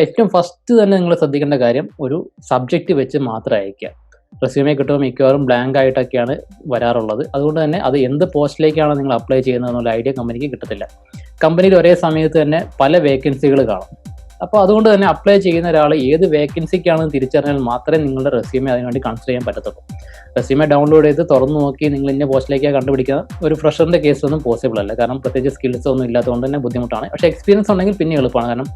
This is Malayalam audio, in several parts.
ഏറ്റവും ഫസ്റ്റ് തന്നെ നിങ്ങൾ ശ്രദ്ധിക്കേണ്ട കാര്യം ഒരു സബ്ജക്റ്റ് വെച്ച് മാത്രം അയക്കുക. റെസ്യൂമെ കിട്ടുമ്പോൾ മിക്കവാറും ബ്ലാങ്ക് ആയിട്ടൊക്കെയാണ് വരാറുള്ളത്. അതുകൊണ്ട് തന്നെ അത് എന്ത് പോസ്റ്റിലേക്കാണ് നിങ്ങൾ അപ്ലൈ ചെയ്യുന്നത് എന്നുള്ള ഐഡിയ കമ്പനിക്ക് കിട്ടത്തില്ല. കമ്പനിയിൽ ഒരേ സമയത്ത് തന്നെ പല വേക്കൻസികൾ കാണും. അപ്പോൾ അതുകൊണ്ട് തന്നെ അപ്ലൈ ചെയ്യുന്ന ഒരാൾ ഏത് വേക്കൻസിക്കാണെന്ന് തിരിച്ചറിഞ്ഞാൽ മാത്രമേ നിങ്ങളുടെ റെസ്യൂമെ അതിനുവേണ്ടി കൺസിഡർ ചെയ്യാൻ പറ്റത്തുള്ളൂ. റെസ്യൂമെ ഡൗൺലോഡ് ചെയ്ത് തുറന്നു നോക്കി നിങ്ങൾ ഇന്ന പോസ്റ്റിലേക്കാണ് കണ്ടുപിടിക്കുക ഒരു ഫ്രഷറിൻ്റെ കേസൊന്നും പോസിബിൾ അല്ല. കാരണം പ്രത്യേകിച്ച് സ്കിൽസ് ഒന്നും ഇല്ലാത്തതുകൊണ്ട് തന്നെ ബുദ്ധിമുട്ടാണ്. പക്ഷേ എക്സ്പീരിയൻസ് ഉണ്ടെങ്കിൽ പിന്നെ എളുപ്പമാണ്. കാരണം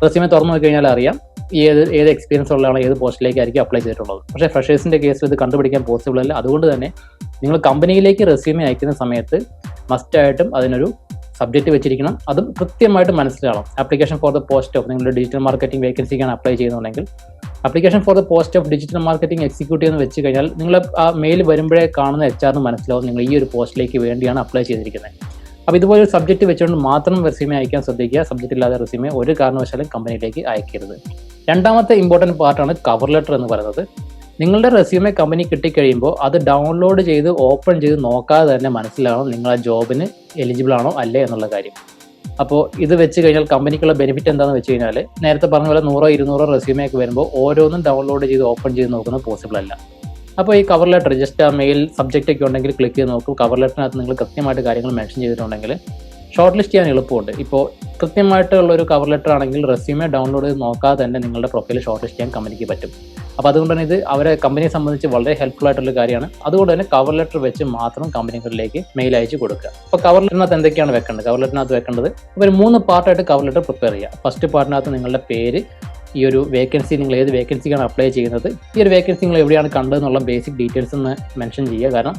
റെസ്യൂമെ തുറന്നു നോക്കി കഴിഞ്ഞാൽ അറിയാം ഏത് എക്സ്പീരിയൻസ് ഉള്ളതാണ് ഏത് പോസ്റ്റിലേക്കായിരിക്കും അപ്ലൈ ചെയ്തിട്ടുള്ളത്. പക്ഷേ ഫ്രഷേഴ്സിൻ്റെ കേസിൽ ഇത് കണ്ടുപിടിക്കാൻ പോസിബിൾ അല്ല. അതുകൊണ്ട് തന്നെ നിങ്ങൾ കമ്പനിയിലേക്ക് റെസ്യൂമെ അയക്കുന്ന സമയത്ത് മസ്റ്റായിട്ടും അതിനൊരു സബ്ജക്റ്റ് വെച്ചിരിക്കണം. അതും കൃത്യമായിട്ട് മനസ്സിലാവണം. Application for the post of നിങ്ങളുടെ ഡിജിറ്റൽ മാർക്കറ്റിംഗ് വേക്കൻസിക്കാണ് അപ്ലൈ ചെയ്യുന്നുണ്ടെങ്കിൽ application for the post of digital marketing executive എന്ന് വെച്ച് കഴിഞ്ഞാൽ നിങ്ങൾ ആ മെയിൽ വരുമ്പോഴേ കാണുന്ന HR മനസ്സിലാവും നിങ്ങൾ ഈ ഒരു പോസ്റ്റിലേക്ക് വേണ്ടിയാണ് അപ്ലൈ ചെയ്തിരിക്കുന്നത്. അപ്പോൾ ഇതുപോലെ ഒരു സബ്ജക്റ്റ് വെച്ചുകൊണ്ട് മാത്രം റെസ്യൂമെ അയക്കാൻ ശ്രദ്ധിക്കുക. സബ്ജക്റ്റ് ഇല്ലാതെ റെസ്യൂമെ ഒരു കാരണവശാലും കമ്പനിയിലേക്ക് അയക്കരുത്. രണ്ടാമത്തെ ഇമ്പോർട്ടൻറ്റ് പാർട്ടാണ് കവർ ലെറ്റർ എന്ന് പറയുന്നത്. നിങ്ങളുടെ റെസ്യൂമെ കമ്പനി കിട്ടിക്കഴിയുമ്പോൾ അത് ഡൗൺലോഡ് ചെയ്ത് ഓപ്പൺ ചെയ്ത് നോക്കാതെ തന്നെ മനസ്സിലാവണം നിങ്ങൾ ആ ജോബിന് എലിജിബിൾ ആണോ അല്ലേ എന്നുള്ള കാര്യം. അപ്പോൾ ഇത് വെച്ച് കഴിഞ്ഞാൽ കമ്പനിക്കുള്ള ബെനിഫിറ്റ് എന്താണെന്ന് വെച്ച് കഴിഞ്ഞാൽ നേരത്തെ പറഞ്ഞ പോലെ 100-200 റെസ്യൂമെ ഒക്കെ വരുമ്പോൾ ഓരോന്നും ഡൗൺലോഡ് ചെയ്ത് ഓപ്പൺ ചെയ്ത് നോക്കുന്നത് പോസിബിൾ അല്ല. അപ്പോൾ ഈ കവർ ലെറ്റർ ജസ്റ്റ് ആ മെയിൽ സബ്ജക്റ്റ് ഒക്കെ ഉണ്ടെങ്കിൽ ക്ലിക്ക് ചെയ്ത് നോക്കും. കവർ ലെറ്ററിനകത്ത് നിങ്ങൾ കൃത്യമായിട്ട് കാര്യങ്ങൾ മെൻഷൻ ചെയ്തിട്ടുണ്ടെങ്കിൽ ഷോർട്ട് ലിസ്റ്റ് ചെയ്യാൻ എളുപ്പമുണ്ട്. ഇപ്പോൾ കൃത്യമായിട്ടുള്ളൊരു കവർ ലെറ്റർ ആണെങ്കിൽ റെസ്യൂമെ ഡൗൺലോഡ് ചെയ്ത് നോക്കാതെ തന്നെ നിങ്ങളുടെ പ്രൊഫൈൽ ഷോർട്ട് ലിസ്റ്റ് ചെയ്യാൻ കമ്പനിക്ക് പറ്റും. അപ്പോൾ അതുകൊണ്ട് തന്നെ ഇത് അവരെ കമ്പനിയെ സംബന്ധിച്ച് വളരെ ഹെൽപ്ഫുൾ ആയിട്ടുള്ള കാര്യമാണ്. അതുകൊണ്ട് തന്നെ കവർ ലെറ്റർ വെച്ച് മാത്രം കമ്പനികളിലേക്ക് മെയിൽ അയച്ച് കൊടുക്കുക. അപ്പോൾ കവർ ലെറ്ററിനകത്ത് എന്തൊക്കെയാണ് വെക്കേണ്ടത്? കവർ ലെറ്ററിനകത്ത് വെക്കേണ്ടത് ഒരു 3 പാർട്ടായിട്ട് കവർ ലെറ്റർ പ്രിപ്പയർ ചെയ്യുക. ഫസ്റ്റ് പാർട്ടിനകത്ത് നിങ്ങളുടെ പേര്, ഈ ഒരു വേക്കൻസി നിങ്ങൾ ഏത് വേക്കൻസിക്കാണ് അപ്ലൈ ചെയ്യുന്നത്, ഈ ഒരു വേക്കൻസി നിങ്ങൾ എവിടെയാണ് കണ്ടതെന്നുള്ള ബേസിക് ഡീറ്റെയിൽസ് ഒന്ന് മെൻഷൻ ചെയ്യുക. കാരണം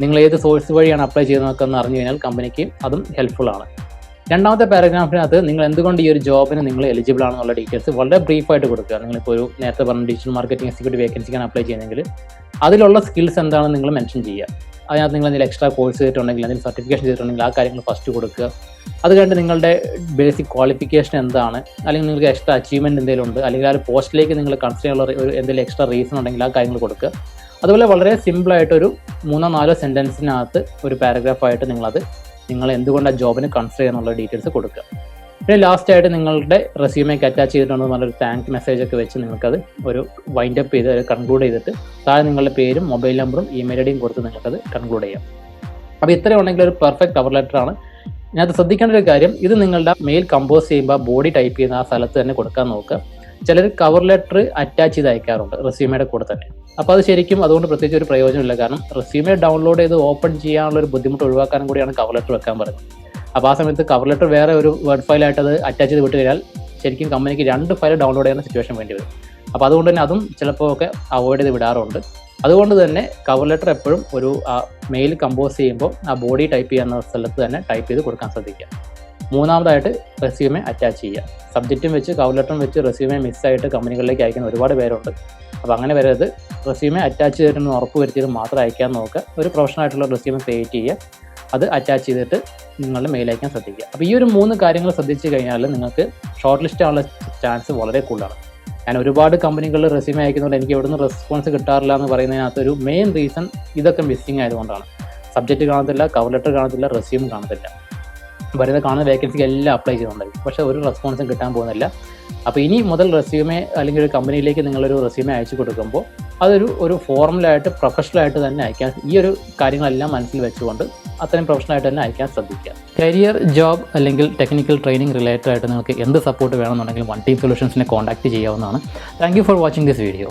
നിങ്ങൾ ഏത് സോഴ്സ് വഴിയാണ് അപ്ലൈ ചെയ്യുന്നതൊക്കെ എന്ന് അറിഞ്ഞു കഴിഞ്ഞാൽ കമ്പനിക്ക് അതും ഹെൽപ്ഫുൾ ആണ്. രണ്ടാമത്തെ പാരഗ്രാഫിനകത്ത് നിങ്ങൾ എന്തുകൊണ്ട് ഈ ഒരു ജോബിന് നിങ്ങൾ എലിജിബിൾ ആണെന്നുള്ള ഡീറ്റെയിൽസ് വളരെ ബ്രീഫായിട്ട് കൊടുക്കുക. നിങ്ങളിപ്പോൾ ഒരു നേരത്തെ പറഞ്ഞ ഡിജിറ്റൽ മാർക്കറ്റിംഗ് എക്സിക്യൂട്ടീവ് വേക്കൻസിക്കാണ് അപ്ലൈ ചെയ്യുന്നതെങ്കിൽ അതിലുള്ള സ്കിൽസ് എന്താണെന്ന് നിങ്ങൾ മെൻഷൻ ചെയ്യുക. അതിനകത്ത് നിങ്ങൾ എന്തെങ്കിലും എക്സ്ട്രാ കോഴ്സ് ചെയ്തിട്ടുണ്ടെങ്കിൽ എന്തെങ്കിലും സർട്ടിഫിക്കേഷൻ ചെയ്തിട്ടുണ്ടെങ്കിൽ ആ കാര്യങ്ങൾ ഫസ്റ്റ് കൊടുക്കുക. അത് കഴിഞ്ഞിട്ട് നിങ്ങളുടെ ബേസിക് ക്വാളിഫിക്കേഷൻ എന്താണ്, അല്ലെങ്കിൽ നിങ്ങൾക്ക് എക്സ്ട്രാ അച്ചീവ്മെൻറ്റ് എന്തെങ്കിലും ഉണ്ട്, അല്ലെങ്കിൽ ആ ഒരു പോസ്റ്റിലേക്ക് നിങ്ങൾ കൺസിഡർ ചെയ്യാനുള്ള ഒരു എന്തെങ്കിലും എക്സ്ട്രാ റീസൺ ഉണ്ടെങ്കിൽ ആ കാര്യങ്ങൾ കൊടുക്കുക. അതുപോലെ വളരെ സിമ്പിളായിട്ടൊരു 3-4 സെൻറ്റൻസിനകത്ത് ഒരു പാരഗ്രാഫായിട്ട് നിങ്ങൾ എന്തുകൊണ്ട് ആ ജോബിന് കൺസിഡർ ചെയ്യാനുള്ള ഡീറ്റെയിൽസ് കൊടുക്കുക. പിന്നെ ലാസ്റ്റായിട്ട് നിങ്ങളുടെ റെസ്യൂമേക്ക് അറ്റാച്ച് ചെയ്തിട്ടുണ്ടെന്ന് പറഞ്ഞൊരു താങ്ക് മെസ്സേജ് ഒക്കെ വെച്ച് നിങ്ങൾക്കത് ഒരു വൈൻഡപ്പ് ചെയ്ത് കൺക്ലൂഡ് ചെയ്തിട്ട് താഴെ നിങ്ങളുടെ പേരും മൊബൈൽ നമ്പറും ഇമെയിൽ ഐഡിയും കൊടുത്ത് നിങ്ങൾക്കത് കൺക്ലൂഡ് ചെയ്യാം. അപ്പോൾ ഇത്രയും ഉണ്ടെങ്കിൽ ഒരു പെർഫെക്റ്റ് കവർ ലെറ്ററാണ്. ഇതിനകത്ത് ശ്രദ്ധിക്കേണ്ട ഒരു കാര്യം, ഇത് നിങ്ങളുടെ മെയിൽ കമ്പോസ് ചെയ്യുമ്പോൾ ബോഡി ടൈപ്പ് ചെയ്യുന്ന ആ സ്ഥലത്ത് തന്നെ കൊടുക്കാൻ നോക്കുക. ചിലർ കവർ ലെറ്റർ അറ്റാച്ച് ചെയ്ത് അയക്കാറുണ്ട് റെസ്യൂമയുടെ കൂടെ തന്നെ. അപ്പോൾ അത് ശരിക്കും അതുകൊണ്ട് പ്രത്യേകിച്ച് ഒരു പ്രയോജനമില്ല. കാരണം റെസ്യൂമെ ഡൗൺലോഡ് ചെയ്ത് ഓപ്പൺ ചെയ്യാനുള്ള ഒരു ബുദ്ധിമുട്ട് ഒഴിവാക്കാനും കൂടിയാണ് കവർ ലെറ്റർ വെക്കാൻ പറയുന്നത്. അപ്പോൾ ആ സമയത്ത് കവർ ലെറ്റർ വേറെ ഒരു വേർഡ് ഫയലായിട്ട് അത് അറ്റാച്ച് ചെയ്ത് വിട്ട് കഴിഞ്ഞാൽ ശരിക്കും കമ്പനിക്ക് 2 ഫയൽ ഡൗൺലോഡ് ചെയ്യുന്ന സിറ്റുവേഷൻ വേണ്ടി വരും. അപ്പോൾ അതുകൊണ്ട് തന്നെ അതും ചിലപ്പോൾ ഒക്കെ അവോയ്ഡ് ചെയ്ത് വിടാറുണ്ട്. അതുകൊണ്ട് തന്നെ കവർ ലെറ്റർ എപ്പോഴും ഒരു മെയിൽ കമ്പോസ് ചെയ്യുമ്പോൾ ആ ബോഡി ടൈപ്പ് ചെയ്യുന്ന സ്ഥലത്ത് തന്നെ ടൈപ്പ് ചെയ്ത് കൊടുക്കാൻ ശ്രദ്ധിക്കുക. മൂന്നാമതായിട്ട് റെസ്യൂമെ അറ്റാച്ച് ചെയ്യുക. സബ്ജക്റ്റും വെച്ച് കവർ ലെറ്ററും വെച്ച് റെസ്യൂമെ മിസ്സായിട്ട് കമ്പനികളിലേക്ക് അയക്കുന്ന ഒരുപാട് പേരുണ്ട്. അപ്പോൾ അങ്ങനെ വരരുത്. റെസ്യൂമെ അറ്റാച്ച് ചെയ്തിട്ടൊന്ന് ഉറപ്പ് വരുത്തിയത് മാത്രം അയക്കാൻ നോക്കുക. ഒരു പ്രൊഫഷണൽ ആയിട്ടുള്ള റെസ്യൂമെ ക്രിയേറ്റ് ചെയ്യുക, അത് അറ്റാച്ച് ചെയ്തിട്ട് നിങ്ങളുടെ മെയിൽ അയക്കാൻ ശ്രദ്ധിക്കുക. അപ്പോൾ ഈ ഒരു 3 കാര്യങ്ങൾ ശ്രദ്ധിച്ച് കഴിഞ്ഞാൽ നിങ്ങൾക്ക് ഷോർട്ട് ലിസ്റ്റ് ആവാനുള്ള ചാൻസ് വളരെ കൂടുതലാണ്. ഞാൻ ഒരുപാട് കമ്പനികളിൽ റെസ്യൂമെ അയക്കുന്നതുകൊണ്ട് എനിക്ക് എവിടെ നിന്ന് റെസ്പോൺസ് കിട്ടാറില്ല എന്ന് പറയുന്നതിനകത്തൊരു മെയിൻ റീസൺ ഇതൊക്കെ മിസ്സിങ് ആയതുകൊണ്ടാണ്. സബ്ജക്റ്റ് കാണത്തില്ല, കവർ ലെറ്റർ കാണത്തില്ല, റെസ്യൂം കാണത്തില്ല. കാണുന്ന വേക്കൻസിക്ക് എല്ലാം അപ്ലൈ ചെയ്യുന്നുണ്ടായിരിക്കും, പക്ഷേ ഒരു റെസ്പോൺസും കിട്ടാൻ പോകുന്നില്ല. അപ്പോൾ ഇനി മുതൽ റെസ്യൂമെ അല്ലെങ്കിൽ ഒരു കമ്പനിയിലേക്ക് നിങ്ങളൊരു റെസ്യൂമെ അയച്ചു കൊടുക്കുമ്പോൾ അതൊരു ഫോർമലായിട്ട് പ്രൊഫഷണലായിട്ട് തന്നെ അയക്കാൻ, ഈ ഒരു കാര്യങ്ങളെല്ലാം മനസ്സിൽ വെച്ചുകൊണ്ട് അത്രയും പ്രൊഫഷണലായിട്ട് തന്നെ അയക്കാൻ ശ്രദ്ധിക്കുക. കരിയർ, ജോബ് അല്ലെങ്കിൽ ടെക്നിക്കൽ ട്രെയിനിങ് റിലേറ്റഡ് ആയിട്ട് നിങ്ങൾക്ക് എന്ത് സപ്പോർട്ട് വേണമെന്നുണ്ടെങ്കിൽ വൺ ടീം സൊല്യൂഷൻസിനെ കോൺടാക്ട് ചെയ്യാവുന്നതാണ്. Thank you for watching this video.